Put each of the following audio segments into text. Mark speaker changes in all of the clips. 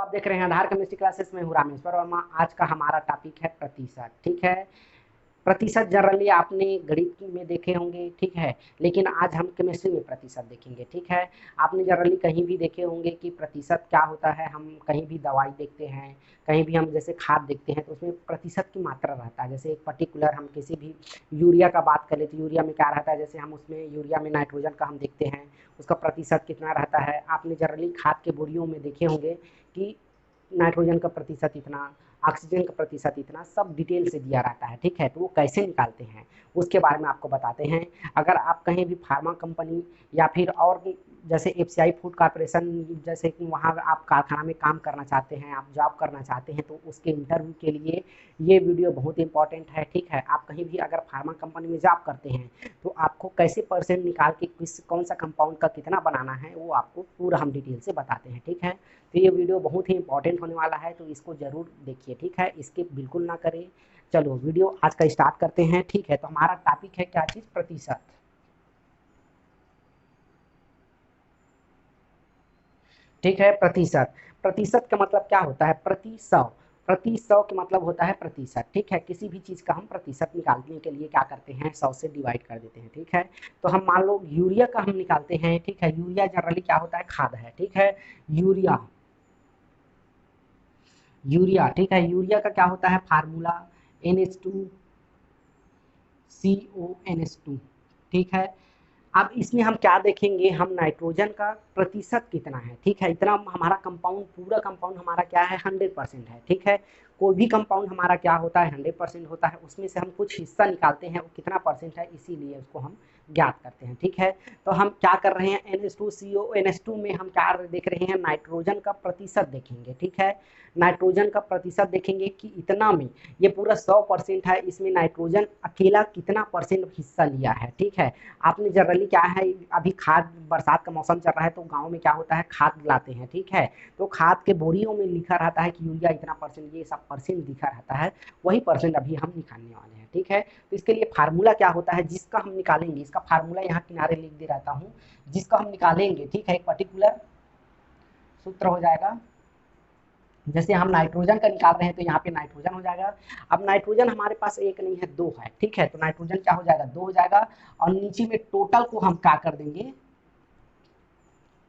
Speaker 1: आप देख रहे हैं आधार केमिस्ट्री क्लासेस में हूँ रामेश्वर वर्मा। आज का हमारा टॉपिक है प्रतिशत। ठीक है, प्रतिशत जनरली आपने गणित में देखे होंगे, ठीक है, लेकिन आज हम केमिस्ट्री में प्रतिशत देखेंगे। ठीक है, आपने जनरली कहीं भी देखे होंगे कि प्रतिशत क्या होता है। हम कहीं भी दवाई देखते हैं, कहीं भी हम जैसे खाद देखते हैं तो उसमें प्रतिशत की मात्रा रहता है। जैसे एक पर्टिकुलर हम किसी भी यूरिया का बात करें तो यूरिया में क्या रहता है, जैसे हम उसमें यूरिया में नाइट्रोजन का हम देखते हैं, उसका प्रतिशत कितना रहता है। आपने जनरली खाद के बोरियों में देखे होंगे कि नाइट्रोजन का प्रतिशत इतना, ऑक्सीजन का प्रतिशत इतना, सब डिटेल से दिया रहता है। ठीक है, तो वो कैसे निकालते हैं उसके बारे में आपको बताते हैं। अगर आप कहीं भी फार्मा कंपनी या फिर और जैसे एफसीआई फूड कॉर्पोरेशन जैसे कि वहाँ आप कारखाना में काम करना चाहते हैं, आप जॉब करना चाहते हैं, तो उसके इंटरव्यू के लिए ये वीडियो बहुत इंपॉर्टेंट है। ठीक है, आप कहीं भी अगर फार्मा कंपनी में जॉब करते हैं तो आपको कैसे परसेंट निकाल के किस कौन सा कंपाउंड का कितना बनाना है वो आपको पूरा हम डिटेल से बताते हैं। ठीक है, तो ये वीडियो बहुत ही इंपॉर्टेंट होने वाला है, तो इसको ज़रूर देखिए। ठीक है, स्किप बिल्कुल ना करें। चलो वीडियो आज का स्टार्ट करते हैं। ठीक है, तो हमारा टॉपिक है क्या चीज़, प्रतिशत। ठीक है, प्रतिशत। प्रतिशत का मतलब क्या होता है, प्रति सौ। प्रति सौ का मतलब होता है प्रतिशत। ठीक है, किसी भी चीज़ का हम प्रतिशत निकालने के लिए क्या करते हैं, 100 से डिवाइड कर देते हैं। ठीक है, तो हम मान लो यूरिया का हम निकालते हैं। ठीक है, यूरिया जनरली क्या होता है, खाद है। ठीक है, यूरिया, यूरिया, ठीक है, यूरिया का क्या होता है फार्मूला, NH2CONH2। ठीक है, अब इसमें हम क्या देखेंगे, हम नाइट्रोजन का प्रतिशत कितना है। ठीक है, इतना हमारा कंपाउंड, पूरा कंपाउंड हमारा क्या है, 100% है। ठीक है, कोई भी कंपाउंड हमारा क्या होता है, 100% होता है। उसमें से हम कुछ हिस्सा निकालते हैं, वो कितना परसेंट है, इसीलिए उसको हम ज्ञात करते हैं। ठीक है, तो हम क्या कर रहे हैं, NH2CONH2 में हम क्या देख रहे हैं, नाइट्रोजन का प्रतिशत देखेंगे। ठीक है, नाइट्रोजन का प्रतिशत देखेंगे कि इतना में, ये पूरा 100% है, इसमें नाइट्रोजन अकेला कितना परसेंट हिस्सा लिया है। ठीक है, आपने जनरली क्या है, अभी खाद, बरसात का मौसम चल रहा है तो गांव में क्या होता है, खाद लाते हैं। ठीक है, तो खाद के बोरियों में लिखा रहता है कि यूरिया इतना परसेंट, ये सब परसेंट लिखा रहता है, वही परसेंट अभी हम निकालने वाले हैं। ठीक है, तो इसके लिए फार्मूला क्या होता है, जिसका हम निकालेंगे, इसका फार्मूला यहाँ किनारे लिख दे रहता हूँ, जिसका हम निकालेंगे। ठीक है, एक पर्टिकुलर सूत्र हो जाएगा। जैसे हम नाइट्रोजन का निकाल रहे हैं तो यहाँ पे नाइट्रोजन हो जाएगा। अब नाइट्रोजन हमारे पास एक नहीं है, दो है। ठीक है, तो नाइट्रोजन क्या हो जाएगा, दो हो जाएगा। और नीचे में टोटल को हम क्या कर देंगे,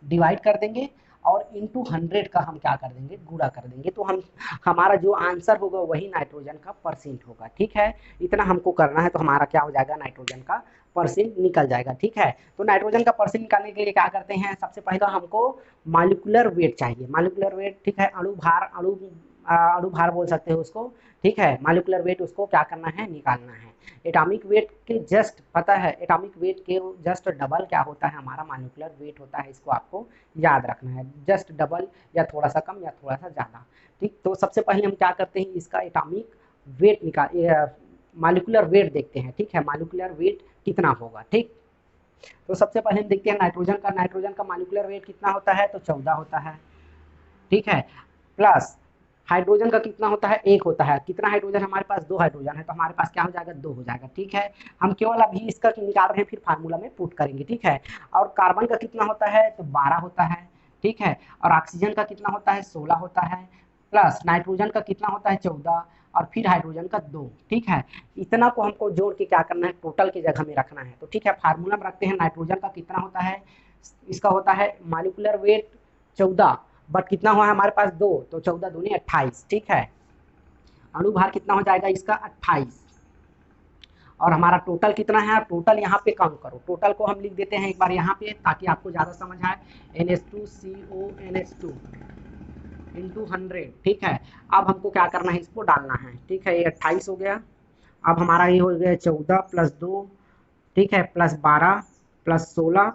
Speaker 1: डिवाइड कर देंगे, और इंटू 100 का हम क्या कर देंगे, गुणा कर देंगे। तो हम, हमारा जो आंसर होगा वही नाइट्रोजन का परसेंट होगा। ठीक है, इतना हमको करना है तो हमारा क्या हो जाएगा, नाइट्रोजन का परसेंट निकल जाएगा। ठीक है, तो नाइट्रोजन का परसेंट निकालने के लिए क्या करते हैं, सबसे पहले हमको मॉलिक्यूलर वेट चाहिए। मॉलिक्यूलर वेट, ठीक है, अणु भार, अणु भार बोल सकते हैं उसको। ठीक है, मॉलिक्यूलर वेट उसको क्या करना है, निकालना है। एटॉमिक वेट के जस्ट, पता है एटॉमिक वेट के जस्ट डबल क्या होता है, हमारा मॉलिक्यूलर वेट होता है। इसको आपको याद रखना है, जस्ट डबल या थोड़ा सा कम या थोड़ा सा ज़्यादा। ठीक, तो सबसे पहले हम क्या करते हैं, इसका एटॉमिक वेट निकाल, मॉलिक्यूलर वेट देखते हैं। ठीक है, मॉलिक्यूलर वेट कितना होगा। ठीक, तो सबसे पहले हम देखते हैं नाइट्रोजन का। नाइट्रोजन का मॉलिक्यूलर वेट कितना होता है, तो 14 होता है। ठीक है, प्लस हाइड्रोजन का कितना होता है, एक होता है। कितना हाइड्रोजन, हमारे पास दो हाइड्रोजन है, तो हमारे पास क्या हो जाएगा, दो हो जाएगा। ठीक है, हम केवल अभी इसका निकाल रहे हैं, फिर फार्मूला में पुट करेंगे। ठीक है, और कार्बन का कितना होता है, तो 12 होता है। ठीक है, और ऑक्सीजन का कितना होता है, 16 होता है। प्लस नाइट्रोजन का कितना होता है, 14, और फिर हाइड्रोजन का 2। ठीक है, इतना को हमको जोड़ के क्या करना है, टोटल की जगह में रखना है। तो ठीक है, फार्मूला में रखते हैं, नाइट्रोजन का कितना होता है, इसका होता है मॉलिक्यूलर वेट 14, बट कितना हुआ है हमारे पास, दो, तो 14 दूनी 28। ठीक है, अणुभार कितना हो जाएगा इसका, 28। और हमारा टोटल कितना है, टोटल यहाँ पे काउंट करो, टोटल को हम लिख देते हैं एक बार यहाँ पे ताकि आपको ज़्यादा समझ आए, NH2CONH2 इंटू 100। ठीक है, अब हमको क्या करना है, इसको डालना है। ठीक है, ये 28 हो गया। अब हमारा ये हो गया 14 प्लस 2, ठीक है, plus 12 plus 16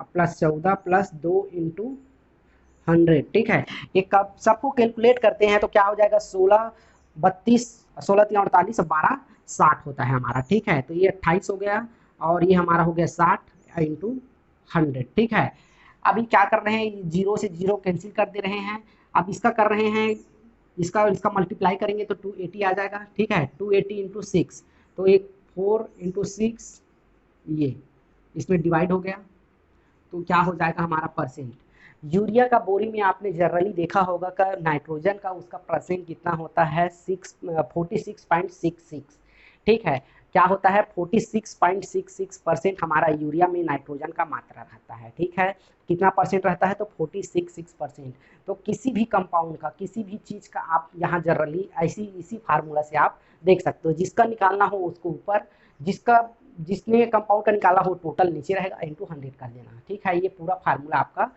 Speaker 1: plus 14 plus 2 into 100। ठीक है, ये कब सबको कैलकुलेट करते हैं तो क्या हो जाएगा, 16 32, 16 3 48, 12 60 होता है हमारा। ठीक है, तो ये 28 हो गया, और ये हमारा हो गया 60 इंटू 100। ठीक है, अभी क्या कर रहे हैं, जीरो से जीरो कैंसिल कर दे रहे हैं। अब इसका कर रहे हैं, इसका इसका मल्टीप्लाई करेंगे तो 280 आ जाएगा। ठीक है, 280 इंटू 6, तो एक 4 इंटू 6, ये इसमें डिवाइड हो गया, तो क्या हो जाएगा हमारा परसेंट। यूरिया का बोरी में आपने जनरली देखा होगा का नाइट्रोजन का उसका परसेंट कितना होता है 46.66। ठीक है, क्या होता है 46.66% हमारा यूरिया में नाइट्रोजन का मात्रा रहता है। ठीक है, कितना परसेंट रहता है तो 46%। तो किसी भी कंपाउंड का, किसी भी चीज़ का आप यहाँ जनरली ऐसी इसी फार्मूला से आप देख सकते हो, जिसका निकालना हो उसको ऊपर, जिसका जिसने कंपाउंड का निकाला हो टोटल नीचे रहेगा, इंटू 100 कर देना। ठीक है, ये पूरा फार्मूला आपका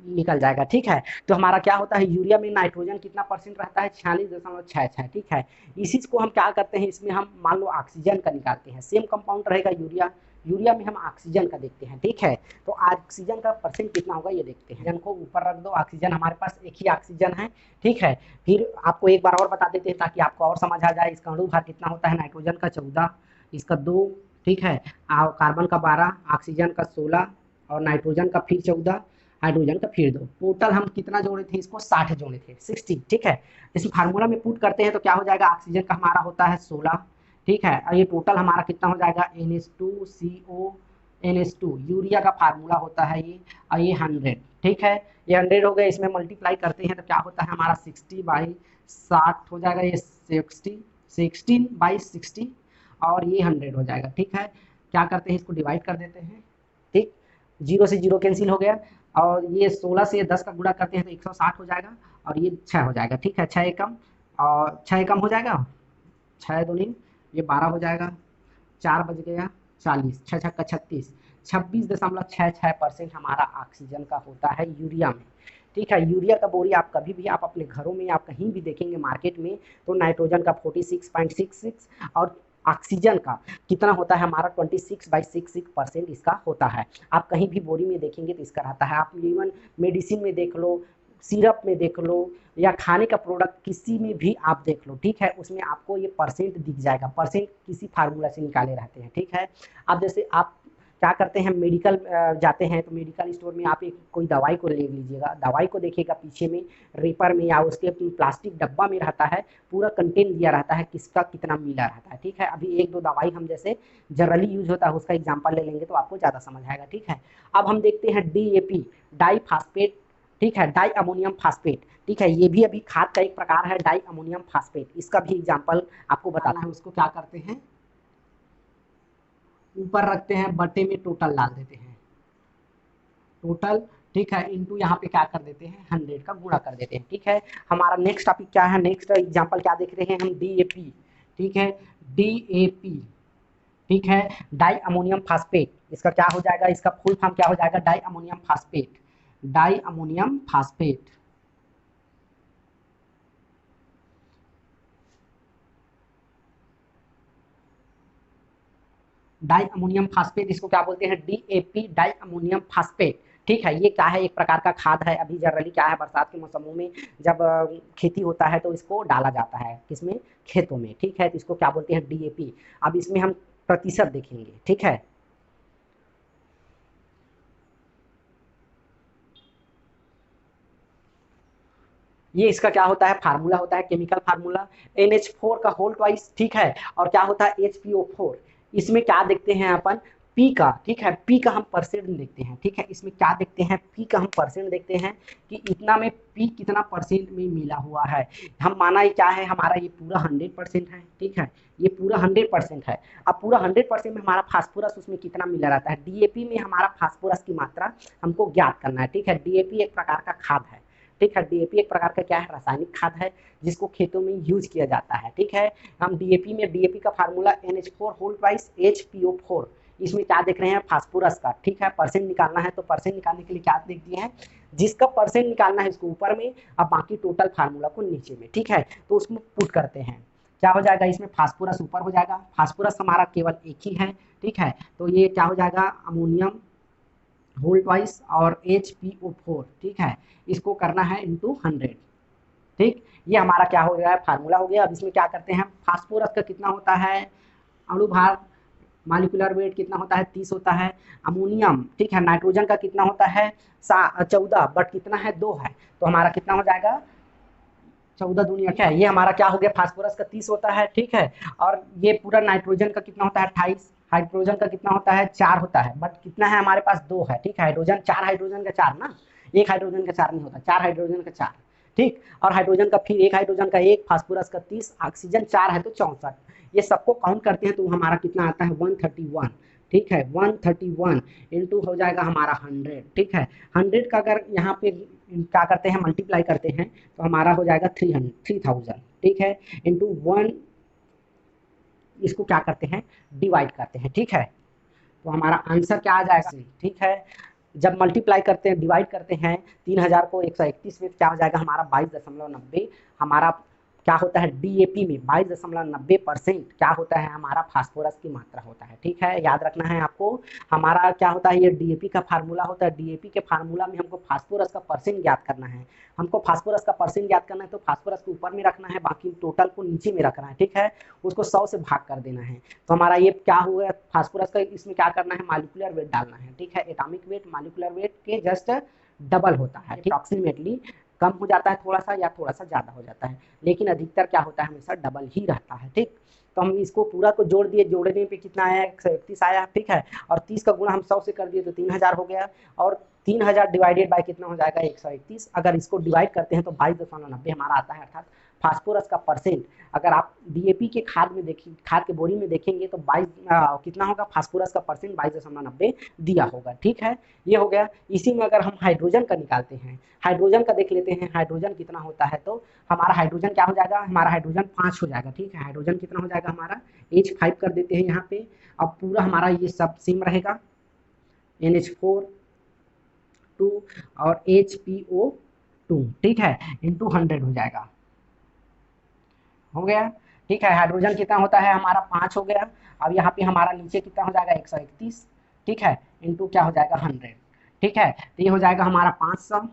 Speaker 1: निकल जाएगा। ठीक है, तो हमारा क्या होता है यूरिया में नाइट्रोजन कितना परसेंट रहता है 46.66। ठीक है, इसी को हम क्या करते हैं, इसमें हम मान लो ऑक्सीजन का निकालते हैं, सेम कंपाउंड रहेगा यूरिया, यूरिया में हम ऑक्सीजन का देखते हैं। ठीक है, तो ऑक्सीजन का परसेंट कितना होगा ये देखते हैं। ऑक्सीजन को ऊपर रख दो, ऑक्सीजन हमारे पास एक ही ऑक्सीजन है। ठीक है, फिर आपको एक बार और बता देते हैं ताकि आपको और समझ आ जाए। इसका अणु भार कितना होता है, नाइट्रोजन का 14, इसका 2, ठीक है, कार्बन का 12, ऑक्सीजन का 16 और नाइट्रोजन का फिर 14, हाइड्रोजन का फिर 2। टोटल हम कितना जोड़े थे, इसको 60 जोड़े थे, 60। ठीक है, इस फार्मूला में पुट करते हैं तो क्या हो जाएगा, ऑक्सीजन का हमारा होता है 16। ठीक है, और ये टोटल हमारा कितना हो जाएगा NH2CO NH2, यूरिया का फार्मूला होता है ये, और ये 100। ठीक है, ये 100 हो गया, इसमें मल्टीप्लाई करते हैं तो क्या होता है हमारा 60/60 हो जाएगा, ये 16/60 और ये 100 हो जाएगा। ठीक है, क्या करते हैं इसको डिवाइड कर देते हैं। ठीक, 0 से 0 कैंसिल हो गया, और ये 16 से 10 का गुणा करते हैं तो 160 हो जाएगा, और ये 6 हो जाएगा। ठीक है, 6 एकम, और 6 एकम हो जाएगा, 6 दूनी ये 12 हो जाएगा, 4 बज गया 40, 6 छक्का 36, 26.66% हमारा ऑक्सीजन का होता है यूरिया में। ठीक है, यूरिया का बोरी आप कभी भी आप अपने घरों में आप कहीं भी देखेंगे मार्केट में तो नाइट्रोजन का 46.66 और ऑक्सीजन का कितना होता है हमारा 26/66% इसका होता है। आप कहीं भी बोरी में देखेंगे तो इसका रहता है। आप इवन मेडिसिन में देख लो, सिरप में देख लो, या खाने का प्रोडक्ट किसी में भी आप देख लो। ठीक है, उसमें आपको ये परसेंट दिख जाएगा, परसेंट किसी फार्मूला से निकाले रहते हैं। ठीक है, अब जैसे आप क्या करते हैं, मेडिकल जाते हैं तो मेडिकल स्टोर में आप एक कोई दवाई को ले लीजिएगा, दवाई को देखिएगा पीछे में रेपर में या उसके प्लास्टिक डब्बा में रहता है, पूरा कंटेंट दिया रहता है किसका कितना मिला रहता है। ठीक है, अभी एक दो दवाई हम जैसे जनरली यूज होता है उसका एग्जाम्पल ले लेंगे तो आपको ज़्यादा समझ आएगा। ठीक है, अब हम देखते हैं DAP, डाई फास्फेट। ठीक है, डाई अमोनियम फास्फेट। ठीक है, ये भी अभी खाद का एक प्रकार है डाई अमोनियम फास्फेट, इसका भी एग्जाम्पल आपको बताना है। उसको क्या करते हैं, ऊपर रखते हैं, बटे में टोटल डाल देते हैं, टोटल। ठीक है, इनटू यहाँ पे क्या कर देते हैं 100 का गुणा कर देते हैं। ठीक है, हमारा नेक्स्ट टॉपिक क्या है, नेक्स्ट एग्जांपल क्या देख रहे हैं हम, DAP। ठीक है, DAP। ठीक है, डाई अमोनियम फास्फेट, इसका क्या हो जाएगा, इसका फुल फॉर्म क्या हो जाएगा, di ammonium phosphate, di ammonium phosphate. Di ammonium phosphate, इसको क्या बोलते हैं, DAP, डाई अमोनियम फास्फेट। ठीक है, ये क्या है, एक प्रकार का खाद है। अभी जनरली क्या है, बरसात के मौसमों में जब खेती होता है तो इसको डाला जाता है किसमें, खेतों में। ठीक है, तो इसको क्या बोलते हैं, DAP। अब इसमें हम प्रतिशत देखेंगे। ठीक है, ये इसका क्या होता है, फार्मूला होता है, केमिकल फार्मूला NH4 का होल ट्वाइस। ठीक है, और क्या होता है HPO4। इसमें क्या देखते हैं अपन, पी का। ठीक है, पी का हम परसेंट देखते हैं। ठीक है, इसमें क्या देखते हैं, पी का हम परसेंट देखते हैं कि इतना में पी कितना परसेंट में मिला हुआ है। हम माना ये क्या है, हमारा ये पूरा 100% है। ठीक है, ये पूरा 100% है। अब पूरा 100% में हमारा फास्फोरस उसमें कितना मिला रहता है, DAP में हमारा फास्फोरस की मात्रा हमको ज्ञात करना है। ठीक है, DAP एक प्रकार का खाद है। ठीक है, DAP एक प्रकार का क्या है, रासायनिक खाद है जिसको खेतों में यूज किया जाता है। ठीक है, हम DAP में DAP का formula NH4 whole twice HPO4। इसमें क्या देख रहे हैं, फास्फोरस का। ठीक है, परसेंट निकालना है तो परसेंट निकालने के लिए क्या देख दिए हैं, जिसका परसेंट निकालना है इसको ऊपर में, अब बाकी टोटल फार्मूला को नीचे में। ठीक है, तो उसमें पुट करते हैं, क्या हो जाएगा, इसमें फास्फोरस ऊपर हो जाएगा, फास्फोरस हमारा केवल एक ही है। ठीक है, तो ये क्या हो जाएगा, अमोनियम होल ट्वाइस और HPO4। ठीक है, इसको करना है इंटू 100। ठीक, ये हमारा क्या हो गया है, फार्मूला हो गया। अब इसमें क्या करते हैं, फास्फोरस का कितना होता है, अणुभार मॉलिक्यूलर वेट कितना होता है, 30 होता है। अमोनियम, ठीक है, नाइट्रोजन का कितना होता है 14, बट कितना है 2 है, तो हमारा कितना हो जाएगा 14 दूनी क्या है, ये हमारा क्या हो गया, फास्फोरस का 30 होता है। ठीक है, और ये पूरा नाइट्रोजन का कितना होता है 28, हाइड्रोजन का कितना होता है 4 होता है, बट कितना है हमारे पास 2 है। ठीक है, हाइड्रोजन 4, हाइड्रोजन का 4 ना, एक हाइड्रोजन का 4 नहीं होता, 4 हाइड्रोजन का 4, ठीक। और हाइड्रोजन का फिर एक हाइड्रोजन का 1, फास्फोरस का 30, ऑक्सीजन 4 है तो 64। ये सबको काउंट करते हैं तो हमारा कितना आता है 131, ठीक है। 131 इंटू हो जाएगा हमारा 100, ठीक है। 100 का अगर यहाँ पे क्या करते हैं मल्टीप्लाई करते हैं तो हमारा हो जाएगा 3000, ठीक है, इंटू 1, इसको क्या करते हैं डिवाइड करते हैं, ठीक है। तो हमारा आंसर क्या आ जाएगा, ठीक है। जब मल्टीप्लाई करते हैं डिवाइड करते हैं 3000 को 131 में क्या हो जाएगा हमारा 22.90, हमारा क्या होता है डीएपी में 22.90% क्या होता है हमारा फास्फोरस की मात्रा होता है, ठीक है। याद रखना है आपको, हमारा क्या होता है ये डीएपी का फार्मूला होता है। डीएपी के फार्मूला में हमको फास्फोरस का परसेंट ज्ञात करना है, हमको फास्फोरस का परसेंट ज्ञात करना है तो फास्फोरस को ऊपर में रखना है, बाकी टोटल को नीचे में रखना है, ठीक है। उसको 100 से भाग कर देना है तो हमारा ये क्या हुआ फास्फोरस का, इसमें क्या करना है मॉलिक्यूलर वेट डालना है, ठीक है। एटॉमिक वेट मॉलिक्यूलर वेट के जस्ट डबल होता है, अप्रॉक्सीमेटली कम हो जाता है थोड़ा सा या थोड़ा सा ज़्यादा हो जाता है, लेकिन अधिकतर क्या होता है हमेशा डबल ही रहता है, ठीक। तो हम इसको पूरा को जोड़ दिए, जोड़ने पे कितना आया 131 आया, ठीक है। और 30 का गुणा हम 100 से कर दिए तो 3000 हो गया, और 3000 डिवाइडेड बाय कितना हो जाएगा 131। अगर इसको डिवाइड करते हैं तो 22.90 हमारा आता है, अर्थात फास्फोरस का परसेंट। अगर आप डीएपी के खाद में देखिए, खाद के बोरी में देखेंगे तो 22 कितना होगा फास्फोरस का परसेंट 22.90 दिया होगा, ठीक है। ये हो गया। इसी में अगर हम हाइड्रोजन का निकालते हैं, हाइड्रोजन का देख लेते हैं हाइड्रोजन कितना होता है, तो हमारा हाइड्रोजन क्या हो जाएगा, हमारा हाइड्रोजन 5 हो जाएगा, ठीक है। हाइड्रोजन कितना हो जाएगा हमारा H5 कर देते हैं यहाँ पे। अब पूरा हमारा ये सब सेम रहेगा, NH4 2 और HPO2, ठीक है, इंटू 100 हो जाएगा, हो गया, ठीक है। हाइड्रोजन कितना होता है हमारा 5 हो गया। अब यहाँ पे हमारा नीचे कितना हो जाएगा 131, ठीक है, इंटू क्या हो जाएगा 100, ठीक है। तो ये हो जाएगा हमारा 500।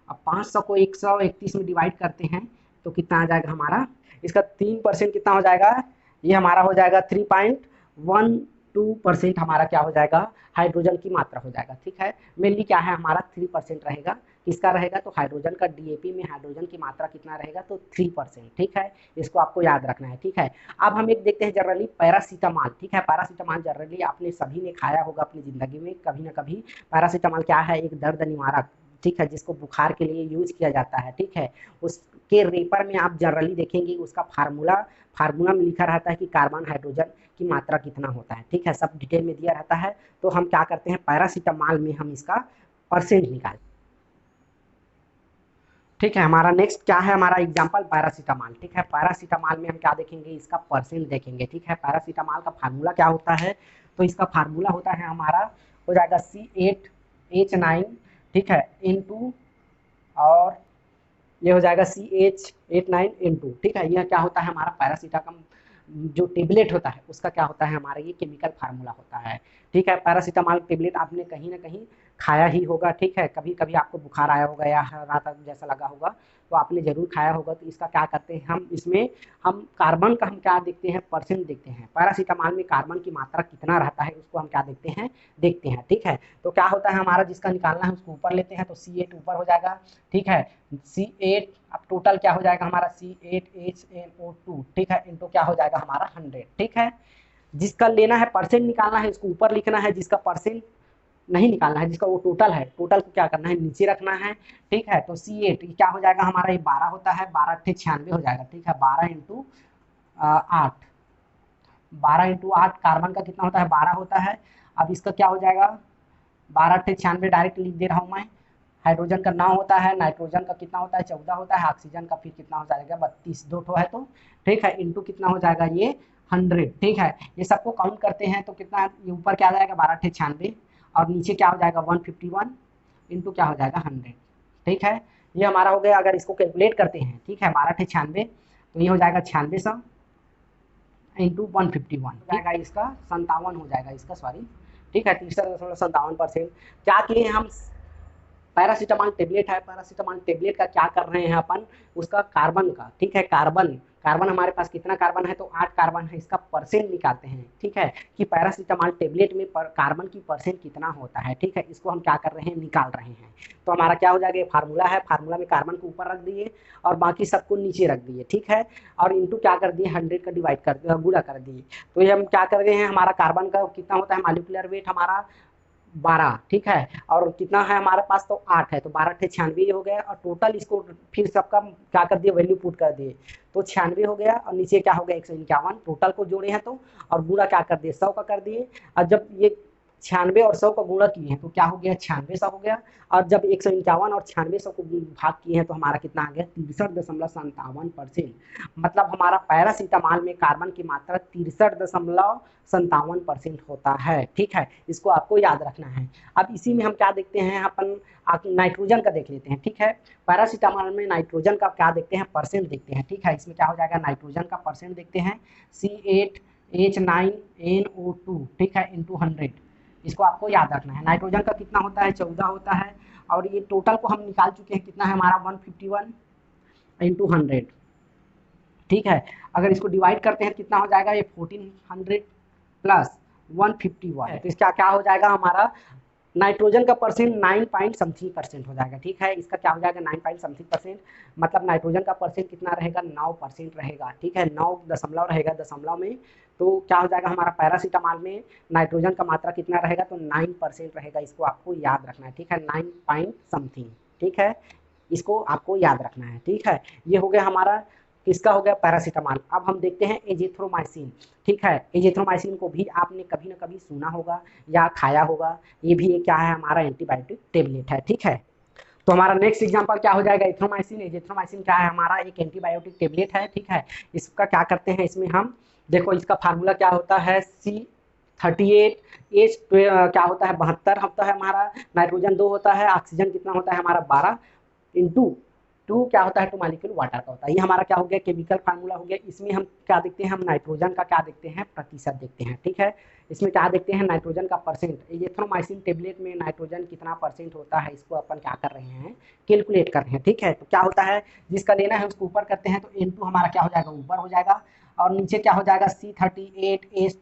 Speaker 1: अब 500 को 131 में डिवाइड करते हैं तो कितना आ जाएगा हमारा, इसका 3% कितना हो जाएगा, ये हमारा हो जाएगा 3.12% हमारा क्या हो जाएगा हाइड्रोजन की मात्रा हो जाएगा, ठीक है। मेनली क्या है हमारा 3% रहेगा, किसका रहेगा तो हाइड्रोजन का। डीएपी में हाइड्रोजन की मात्रा कितना रहेगा तो 3%, ठीक है। इसको आपको याद रखना है, ठीक है। अब हम एक देखते हैं जनरली पैरासीटामॉल, ठीक है। पैरासीटामॉल जनरली आपने सभी ने खाया होगा अपनी ज़िंदगी में कभी ना कभी। पैरासीटामॉल क्या है, एक दर्द निवारक, ठीक है, जिसको बुखार के लिए यूज किया जाता है, ठीक है। उसके रेपर में आप जनरली देखेंगे उसका फार्मूला में लिखा रहता है कि कार्बन हाइड्रोजन की मात्रा कितना होता है, ठीक है, सब डिटेल में दिया रहता है। तो हम क्या करते हैं पैरासीटामॉल में हम इसका परसेंट निकालते हैं, ठीक है। हमारा नेक्स्ट क्या है, हमारा एग्जांपल पैरासीटामॉल, ठीक है। पैरासीटामॉल में हम क्या देखेंगे, इसका परसेंट देखेंगे, ठीक है। पैरासीटामॉल का फार्मूला क्या होता है, तो इसका फार्मूला होता है हमारा हो जाएगा C8H9, ठीक है, इंटू, और ये हो जाएगा CH89N2, ठीक है। यह क्या होता है हमारा पैरासीटामॉल जो टेबलेट होता है उसका क्या होता है हमारा ये केमिकल फार्मूला होता है, ठीक है। पैरासीटामॉल टेबलेट आपने कहीं ना कहीं खाया ही होगा, ठीक है। कभी कभी आपको बुखार आया होगा या रात जैसा लगा होगा तो आपने जरूर खाया होगा। तो इसका क्या करते हैं हम, इसमें हम कार्बन का हम क्या देखते हैं परसेंट देखते हैं। पैरासीटामॉल में कार्बन की मात्रा कितना रहता है उसको हम क्या देखते हैं, ठीक है। तो क्या होता है हमारा जिसका निकालना है उसको ऊपर लेते हैं तो C8 ऊपर हो जाएगा, ठीक है। C8 अब टोटल क्या हो जाएगा हमारा C8HNO2, ठीक है, इनटू क्या हो जाएगा हमारा 100, ठीक है। जिसका लेना है परसेंट निकालना है इसको ऊपर लिखना है, जिसका परसेंट नहीं निकालना है, जिसका वो टोटल है, टोटल को क्या करना है नीचे रखना है, ठीक है। तो C8 क्या हो जाएगा हमारा, ये 12 होता है, 12 × 96 हो जाएगा, ठीक है। 12 इंटू 8, 12 इंटू 8 कार्बन का कितना होता है 12 होता है। अब इसका क्या हो जाएगा 12 × 96 डायरेक्ट लिख दे रहा हूँ मैं। हाइड्रोजन का 9 होता है, नाइट्रोजन का कितना होता है 14 होता है, ऑक्सीजन का फिर कितना हो जाएगा 32, 2 ठो है तो, ठीक है, इंटू कितना हो जाएगा ये 100, ठीक है। ये सबको काउंट करते हैं तो कितना, ये ऊपर क्या आ जाएगा 12 × 96 और नीचे क्या हो जाएगा 151 इंटू क्या हो जाएगा 100, ठीक है। ये हमारा हो गया। अगर इसको कैलकुलेट करते हैं, ठीक है, 12 × 96 तो ये हो जाएगा 9600 इंटू 151 हो जाएगा, इसका 57 हो जाएगा इसका, सॉरी, ठीक है, 63.57%। क्या किए हम, पैरासीटामॉल टेबलेट है, पैरासीटामॉल टेबलेट का क्या कर रहे हैं अपन, उसका कार्बन का, ठीक है, कार्बन हमारे पास कितना कार्बन है तो 8 कार्बन है, इसका परसेंट निकालते हैं, ठीक है, कि पैरासीटामॉल टेबलेट में कार्बन की परसेंट कितना होता है, ठीक है। इसको हम क्या कर रहे हैं निकाल रहे हैं। तो हमारा क्या हो जाएगा, फार्मूला है, फार्मूला में कार्बन को ऊपर रख दिए और बाकी सबको नीचे रख दिए, ठीक है, और इंटू क्या कर दिए 100 का डिवाइड कर गुणा कर दिए। तो ये हम क्या कर रहे हैं, हमारा कार्बन का कितना होता है मॉलिक्यूलर वेट हमारा 12, ठीक है, और कितना है हमारे पास, तो 8 है, तो 12 × 96 हो गया, और टोटल इसको फिर सबका क्या कर दिए, वैल्यू पुट कर दिए, तो 96 हो गया, और नीचे क्या हो गया 151, टोटल को जोड़े हैं तो, और गुणा क्या कर दिए 100 का कर दिए, और जब ये 96 और 100 का गुणा किए हैं तो क्या हो गया 9600 हो गया, और जब 151 और 9600 को भाग किए हैं तो हमारा कितना आ गया 63.57%। मतलब हमारा पैरासीटामॉल में कार्बन की मात्रा 63.57% होता है, ठीक है, इसको आपको याद रखना है। अब इसी में हम क्या देखते हैं, अपन नाइट्रोजन का देख लेते हैं, ठीक है, पैरासीटामॉल में नाइट्रोजन का क्या देखते हैं, परसेंट देखते हैं, ठीक है, इसमें क्या हो जाएगा नाइट्रोजन का परसेंट देखते हैं C8H9NO2, ठीक है, इंटू 100, इसको आपको याद रखना है। नाइट्रोजन का कितना होता है 14 होता है, और ये टोटल को हम निकाल चुके हैं, कितना है हमारा 151 इंटू 100, ठीक है, अगर इसको डिवाइड करते हैं कितना हो जाएगा, ये 1400 प्लस 151, तो इसका क्या हो जाएगा हमारा नाइट्रोजन का परसेंट 9 पॉइंट समथिंग परसेंट हो जाएगा, ठीक है, इसका क्या हो जाएगा 9 पॉइंट समथिंग परसेंट, मतलब नाइट्रोजन का परसेंट कितना रहेगा 9% रहेगा, ठीक है, 9 दशमलव रहेगा, दशमलव में, तो क्या हो जाएगा हमारा पैरासीटामॉल में नाइट्रोजन का मात्रा कितना रहेगा, तो 9% रहेगा, इसको आपको याद रखना है, ठीक है, 9 पॉइंट समथिंग, ठीक है, इसको आपको याद रखना है, ठीक है, ये हो गया हमारा किसका हो गया पैरासीटामॉल। अब हम देखते हैं एजिथ्रोमाइसिन, ठीक है, एजिथ्रोमाइसिन को भी आपने कभी ना कभी सुना होगा या खाया होगा, ये भी क्या है हमारा एंटीबायोटिक टेबलेट है, ठीक है, तो हमारा नेक्स्ट एग्जांपल क्या हो जाएगा एजिथ्रोमाइसिन। एजिथ्रोमाइसिन क्या है हमारा एक एंटीबायोटिक टेबलेट है, ठीक है, इसका क्या करते हैं, इसमें हम देखो इसका फार्मूला क्या होता है C38H क्या होता है 72 होता है हमारा, नाइट्रोजन 2 होता है, ऑक्सीजन कितना होता है हमारा 12 इंटू 2 क्या होता है 2 मॉलिक्यूल वाटर का होता है, ये हमारा क्या हो गया केमिकल फार्मूला हो गया। इसमें हम क्या देखते हैं, हम नाइट्रोजन का क्या देखते हैं प्रतिशत देखते हैं, ठीक है, इसमें क्या देखते हैं नाइट्रोजन का परसेंट, एजिथ्रोमाइसिन टेबलेट में नाइट्रोजन कितना परसेंट होता है, इसको अपन क्या कर रहे हैं कैलकुलेट कर रहे हैं, ठीक है, तो क्या होता है जिसका लेना है उसको ऊपर करते हैं, तो N2 हमारा क्या हो जाएगा ऊपर हो जाएगा, और नीचे क्या हो जाएगा C38H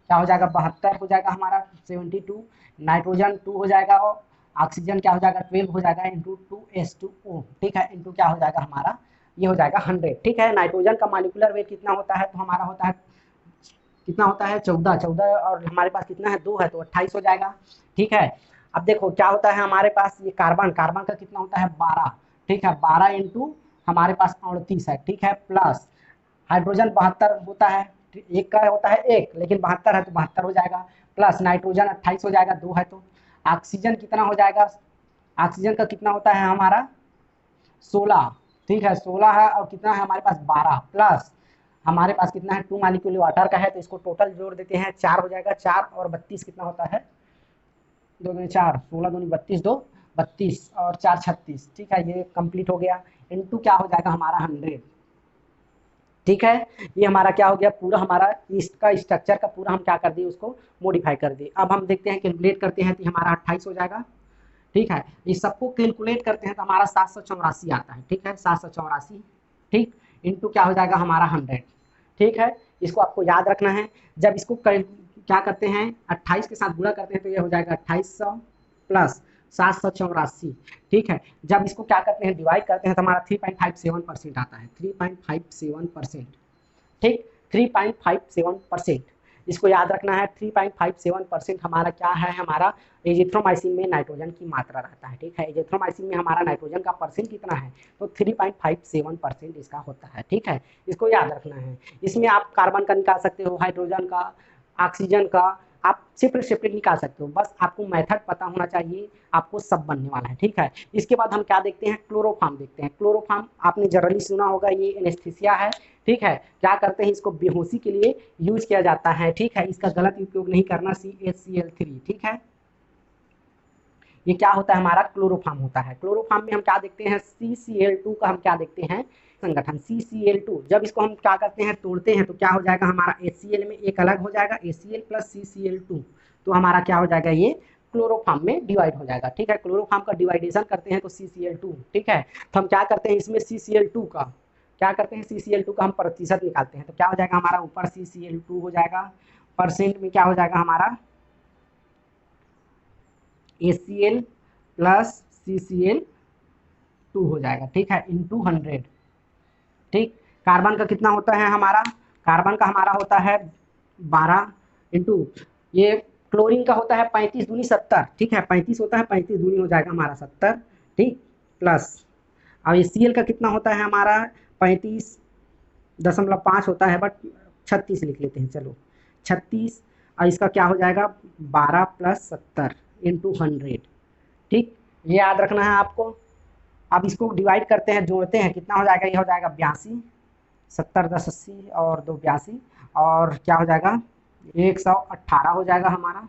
Speaker 1: क्या हो जाएगा 72 हो जाएगा हमारा 72, नाइट्रोजन 2 हो जाएगा, और ऑक्सीजन क्या हो जाएगा 12 हो जाएगा इंटू 2H2O, ठीक है, इंटू क्या हो जाएगा हमारा ये हो जाएगा 100, ठीक है, नाइट्रोजन का मॉलिक्यूलर वेट कितना होता है, तो हमारा होता है कितना होता है 14 और हमारे पास कितना है 2 है तो 28 हो जाएगा, ठीक है। अब देखो क्या होता है हमारे पास ये कार्बन, कार्बन का कितना होता है 12, ठीक है, 12 इंटू हमारे पास 38 है, ठीक है, प्लस हाइड्रोजन 72 होता है, एक का होता है एक, लेकिन 72 है तो 72 हो जाएगा, प्लस नाइट्रोजन 28 हो जाएगा 2 है तो, ऑक्सीजन कितना हो जाएगा, ऑक्सीजन का कितना होता है हमारा 16, ठीक है 16 है, और कितना है हमारे पास 12 प्लस हमारे पास कितना है 2 मॉलिक्यूल वाटर का है, तो इसको टोटल जोड़ देते हैं 4 हो जाएगा, 4 और 32 कितना होता है 2 दूनी 4 16 दूनी 32 2 32 और 4 36, ठीक है, ये कंप्लीट हो गया, इनटू क्या हो जाएगा हमारा 100, ठीक है, ये हमारा क्या हो गया पूरा हमारा इसका स्ट्रक्चर का पूरा हम क्या कर दिए उसको मॉडिफाई कर दिए। अब हम देखते हैं कैलकुलेट करते हैं तो हमारा 28 हो जाएगा, ठीक है, इस सबको कैलकुलेट करते हैं तो हमारा 784 आता है, ठीक है 784, ठीक, इंटू क्या हो जाएगा हमारा 100, ठीक है, इसको आपको याद रखना है। जब इसको क्या करते हैं 28 के साथ गुणा करते हैं तो ये हो जाएगा 2800 प्लस 784, ठीक है, जब इसको क्या करते हैं डिवाइड करते हैं तो हमारा 3.57% आता है, 3.57%, ठीक, 3.57%, इसको याद रखना है 3.57% हमारा क्या है हमारा एजिथ्रोमाइसिन में नाइट्रोजन की मात्रा रहता है, ठीक है, एजिथ्रोमाइसिन में हमारा नाइट्रोजन का परसेंट कितना है तो 3.57% इसका होता है, ठीक है, इसको याद रखना है। इसमें आप कार्बन का निकाल सकते हो, हाइड्रोजन का, ऑक्सीजन का, आप सेपरेट निकाल सकते हो, बस आपको मेथड पता होना चाहिए, आपको सब बनने वाला है, ठीक है। इसके बाद हम क्या देखते हैं क्लोरोफार्म देखते हैं। क्लोरोफार्म आपने जनरली सुना होगा, ये एनेस्थीसिया है, ठीक है, क्या करते हैं इसको बेहोशी के लिए यूज किया जाता है, ठीक है, इसका गलत उपयोग नहीं करना, CHCl3, ठीक है, ये क्या होता है हमारा क्लोरोफार्म होता है। क्लोरोफार्म में हम क्या देखते हैं CCl2 का हम क्या देखते हैं संगठन CCl2, जब इसको हम क्या करते हैं तोड़ते हैं तो क्या हो जाएगा हमारा HCl में एक अलग हो जाएगा HCl प्लस CCl2, तो हमारा क्या हो जाएगा ये क्लोरोफार्म में डिवाइड हो जाएगा, ठीक है, क्लोरोफार्म का डिवाइडेशन करते हैं तो CCl2, ठीक है, तो हम क्या करते हैं इसमें CCl2 का क्या करते हैं CCl2 का हम प्रतिशत निकालते हैं, तो क्या हो जाएगा हमारा ऊपर CCl2 हो जाएगा, परसेंट में क्या हो जाएगा हमारा HCl प्लस CCl2 हो जाएगा, ठीक है, इंटू 100, ठीक, कार्बन का कितना होता है हमारा, कार्बन का हमारा होता है 12 इंटू ये क्लोरीन का होता है 35 दूनी 70, ठीक है, 35 होता है, 35 दूनी हो जाएगा हमारा 70, ठीक, प्लस अब ये Cl का कितना होता है हमारा 35.5 होता है, बट 36 लिख लेते हैं, चलो 36, और इसका क्या हो जाएगा 12 + 70 × 100, ठीक, ये याद रखना है आपको। अब इसको डिवाइड करते हैं, जोड़ते हैं, कितना हो जाएगा, ये हो जाएगा 82, 70 × 10 80 और 2 82, और क्या हो जाएगा 118 हो जाएगा हमारा,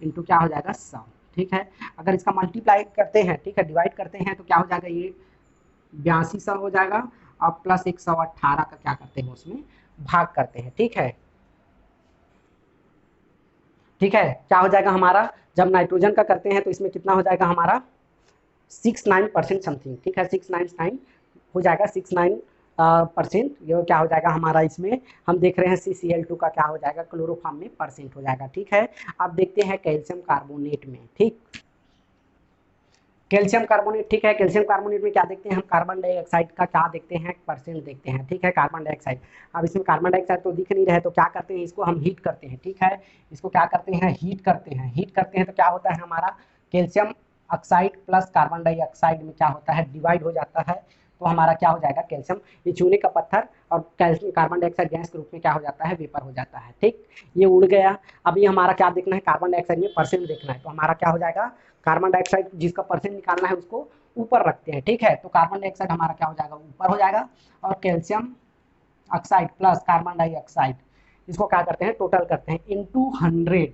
Speaker 1: इंटू क्या हो जाएगा 100, ठीक है। अगर इसका मल्टीप्लाई करते हैं, ठीक है, डिवाइड करते हैं, तो क्या हो जाएगा, ये 8200 हो जाएगा, और प्लस 118 का क्या करते हैं उसमें भाग करते हैं, ठीक है, ठीक है। क्या हो जाएगा हमारा, जब नाइट्रोजन का करते हैं तो इसमें कितना हो जाएगा हमारा 69% समथिंग, ठीक है, 699 हो जाएगा, 69%। ये क्या हो जाएगा हमारा, इसमें हम देख रहे हैं CCl2 का क्या हो जाएगा क्लोरोफॉर्म में परसेंट हो जाएगा, ठीक है। अब देखते हैं कैल्शियम कार्बोनेट में, ठीक, कैल्शियम कार्बोनेट, ठीक है, कैल्शियम कार्बोनेट में क्या देखते हैं हम, कार्बन डाइऑक्साइड का क्या देखते हैं परसेंट देखते हैं, ठीक है, कार्बन डाइऑक्साइड। अब इसमें कार्बन डाइऑक्साइड तो दिख नहीं रहा है, तो क्या करते हैं, इसको हम हीट करते हैं, ठीक है, इसको क्या करते हैं हीट करते हैं, हीट करते हैं तो क्या होता है हमारा calcium oxide plus carbon dioxide में क्या होता है डिवाइड हो जाता है, तो हमारा क्या हो जाएगा कैल्शियम, ये चूने का पत्थर और कैल्शियम कार्बन डाइऑक्साइड गैस के रूप में क्या हो जाता है वेपर हो जाता है, ठीक, ये उड़ गया। अब ये हमारा क्या देखना है, कार्बन डाइऑक्साइड में परसेंट देखना है, तो हमारा क्या हो जाएगा कार्बन डाइऑक्साइड जिसका परसेंट निकालना है उसको ऊपर रखते हैं, ठीक है, तो कार्बन डाइऑक्साइड हमारा क्या हो जाएगा ऊपर हो जाएगा, और calcium oxide plus carbon dioxide इसको क्या करते हैं टोटल करते हैं इनटू 100,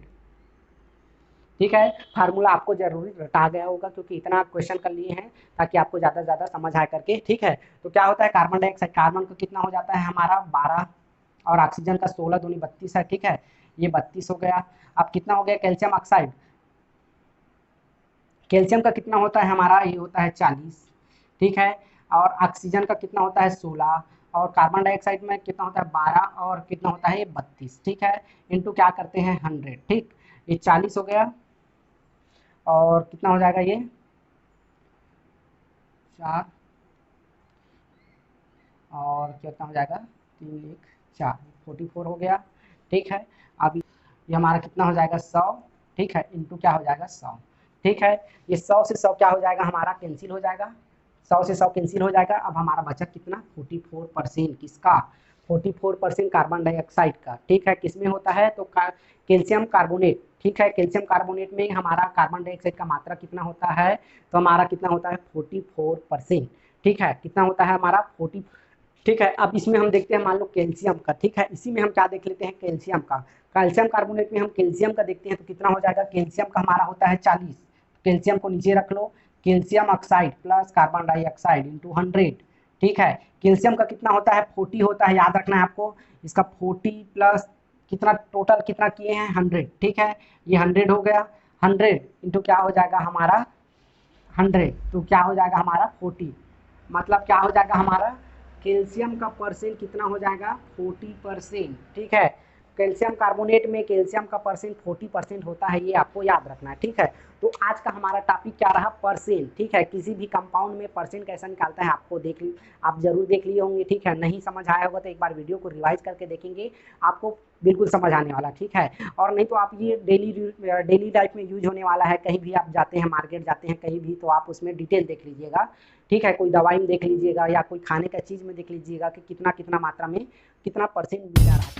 Speaker 1: ठीक है। फार्मूला आपको जरूरी रटा गया होगा क्योंकि इतना क्वेश्चन कर लिए हैं ताकि आपको ज़्यादा से ज़्यादा समझ आए करके, ठीक है। तो क्या होता है कार्बन डाइऑक्साइड, कार्बन का कितना हो जाता है हमारा 12 और ऑक्सीजन का 16 दूनी 32 है, ठीक है, ये 32 हो गया। अब कितना हो गया कैल्शियम ऑक्साइड, कैल्शियम का कितना होता है हमारा, ये होता है 40, ठीक है, और ऑक्सीजन का कितना होता है 16, और कार्बन डाइऑक्साइड में कितना होता है 12 और कितना होता है ये 32, ठीक है, इनटू क्या करते हैं 100, ठीक, ये 40 हो गया, और कितना हो जाएगा ये 4, और कितना हो जाएगा 3 1 4 44 हो गया, ठीक है। अब ये हमारा कितना हो जाएगा 100, ठीक है, इनटू क्या हो जाएगा 100, ठीक है, ये 100 से 100 क्या हो जाएगा हमारा कैंसिल हो जाएगा, 100 से 100 कैंसिल हो जाएगा। अब हमारा बचा कितना 44% किसका, 44% कार्बन डाइऑक्साइड का, ठीक है, किसमें होता है तो कैल्शियम कार्बोनेट, ठीक है, कैल्शियम कार्बोनेट में हमारा कार्बन डाइऑक्साइड का मात्रा कितना होता है, तो हमारा कितना होता है 44%, ठीक है, कितना होता है हमारा 40, ठीक है। अब इसमें हम देखते हैं मान लो कैल्शियम का, ठीक है, इसी में हम क्या देख लेते हैं कैल्शियम का, कैल्शियम कार्बोनेट में हम कैल्शियम का देखते हैं तो कितना हो जाएगा, कैल्शियम का हमारा होता है 40, कैल्शियम को नीचे रख लो, calcium oxide plus carbon dioxide into 100, ठीक है, कैल्शियम का कितना होता है 40 होता है, याद रखना है आपको, इसका 40 प्लस कितना टोटल कितना किए हैं 100, ठीक है, ये 100 हो गया, 100 इंटू क्या हो जाएगा हमारा 100, तो क्या हो जाएगा हमारा 40, मतलब क्या हो जाएगा हमारा कैल्शियम का परसेंट कितना हो जाएगा 40%, ठीक है, कैल्शियम कार्बोनेट में कैल्शियम का परसेंट 40% होता है, ये आपको याद रखना है, ठीक है। तो आज का हमारा टॉपिक क्या रहा परसेंट, ठीक है, किसी भी कंपाउंड में परसेंट कैसा निकालता है आपको आप जरूर देख लिए होंगे, ठीक है, नहीं समझ आया होगा तो एक बार वीडियो को रिवाइज करके देखेंगे, आपको बिल्कुल समझ आने वाला, ठीक है। और नहीं तो आप ये डेली लाइफ में यूज होने वाला है, कहीं भी आप जाते हैं मार्केट जाते हैं कहीं भी, तो आप उसमें डिटेल देख लीजिएगा, ठीक है, कोई दवाई में देख लीजिएगा या कोई खाने का चीज़ में देख लीजिएगा कि कितना कितना मात्रा में कितना परसेंट मिल रहा है।